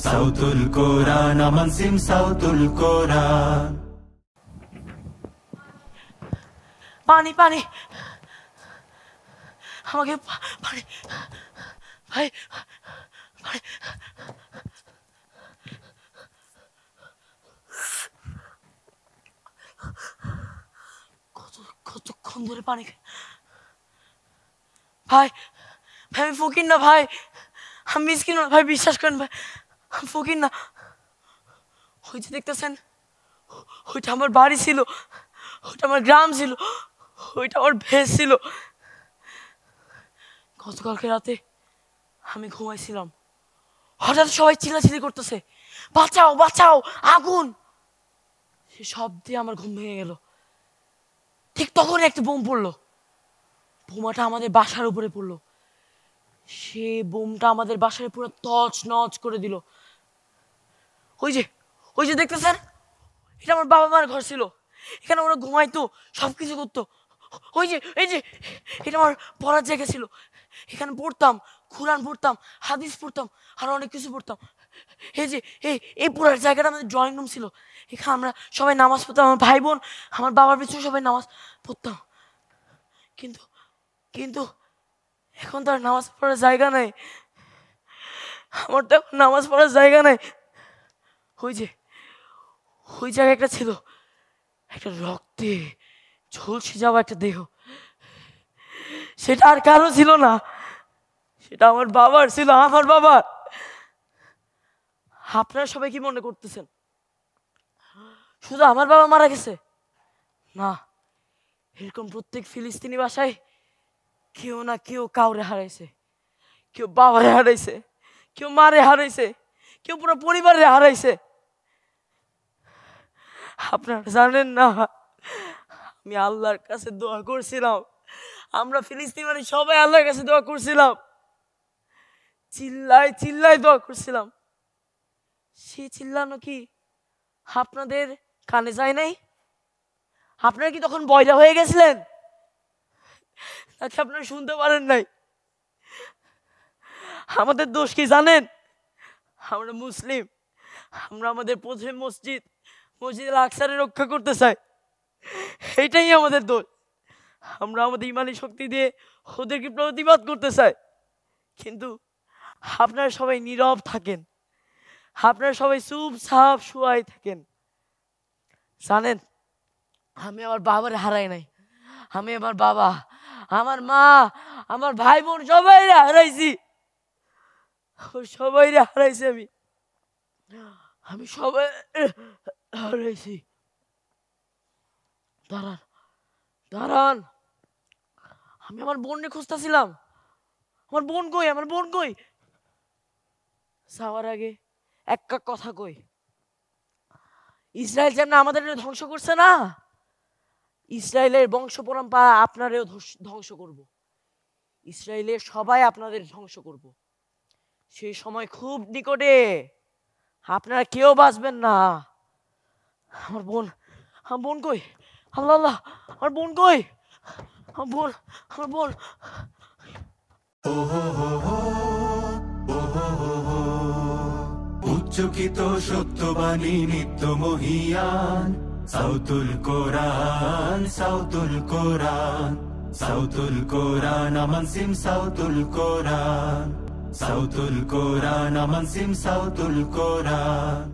সাউতুল কোরআন আমান সিম সাউতুল কোরআন। পানি পানি আমাকে পানি ভাই পানি কতক্ষণ ধরে পানি ভাই ভাই আমি ফকির না ভাই, আমি মিসকিন না ভাই, বিশ্বাস করেন ভাই আমি ফকির না। ওই যে দেখতেছেন ওইটা আমার বাড়ি ছিল, ওইটা আমার গ্রাম ছিল, ওইটা আমার ভেস ছিল। গতকালকে রাতে আমি ঘুমাইছিলাম, হঠাৎ সবাই চিল্লাচিল্লি করতেছে বাঁচাও বাঁচাও আগুন। সে সব দিয়ে আমার ঘুম ভেঙে গেল। ঠিক তখন একটা বোম পড়লো, বোমাটা আমাদের বাসার উপরে পড়লো। সে বোমটা আমাদের বাসায় পুরো তছ নচ করে দিল। ওই যে দেখতেছেন এটা আমার বাবা মার ঘর ছিল, এখানে ওরা ঘুমাইতো, সবকিছু করতো। এই যে এটা আমার পড়ার জায়গা ছিল, এখানে পড়তাম, কোরআন পড়তাম, হাদিস পড়তাম, আর অনেক কিছু পড়তাম। এই পড়ার জায়গাটা আমাদের ড্রয়িং রুম ছিল, এখানে আমরা সবাই নামাজ পড়তাম, আমার ভাই বোন আমার বাবার পিছনে সবাই নামাজ পড়তাম। কিন্তু কিন্তু এখন তো আর নামাজ পড়ার জায়গা নাই, আমার তো এখন নামাজ পড়ার জায়গা নাই। ওই জায়গায় একটা ছিল, একটা রক্তে ঝলসে যাওয়া একটা দেহ, সেটা আর কারো ছিল না, সেটা আমার বাবার ছিল, আমার বাবার। আপনারা সবাই কি মনে করতেছেন শুধু আমার বাবা মারা গেছে? না, এরকম প্রত্যেক ফিলিস্তিনি বাসায় কেউ না কেউ কাউরে হারাইছে, কেউ বাবারে হারাইছে, কেউ মারে হারাইছে, কেউ পুরো পরিবারে হারাইছে। আপনারা জানেন না, আমি আল্লাহর কাছে দোয়া করছিলাম, আমরা ফিলিস্তিনি সবাই আল্লাহর কাছে দোয়া করছিলাম, চিল্লায় চিল্লায় দোয়া করছিলাম। সে চিল্লানো কি আপনাদের কানে যায় নাই? আপনারা কি তখন বয়রা হয়ে গেছিলেন নাকি আপনারা শুনতে পারেন নাই? আমাদের দোষ কি জানেন? আমরা মুসলিম, আমরা আমাদের প্রথম মসজিদ আল আকসারে রক্ষা করতে চাই, এটাই আমাদের দোষ। আমরা আমাদের ইমানি শক্তি দিয়ে ওদেরকে প্রতিবাদ করতে চাই, কিন্তু আপনারা সবাই নীরব থাকেন, আপনারা সবাই চুপচাপ শুয়াই থাকেন। জানেন, আমি আমার বাবারে হারাই নাই, আমি আমার বাবা, আমার মা, আমার ভাই বোন সবাই হারাইছি, আমি সবাই হারাইছি। দাঁড়ান, আমি আমার বোনকে খুঁজতেছিলাম, আমার বোন কই? যাওয়ার আগে একটা কথা কই, ইসরায়েল যেমন আমাদের ধ্বংস করছে না, ইসরায়েলের বংশ পরম্পরা আপনারেও ধ্বংস করব, ইসরায়েলের সবাই আপনাদের ধ্বংস করব। সেই সময় খুব নিকটে, আপনারা কেউ বাঁচবেন না। আমার বোন কই? আল্লাহ, আমার বোন কই? আমার বোন উচ্চকিত সত্যবাণী নিত্য মহিয়ান, সাউতুল কোরআন সাউতুল কোরআন, সাউতুল কোরআন আমান সিম সাউতুল কোরআন, সাউতুল কোরআন আমান সিম সাউতুল কোরআন।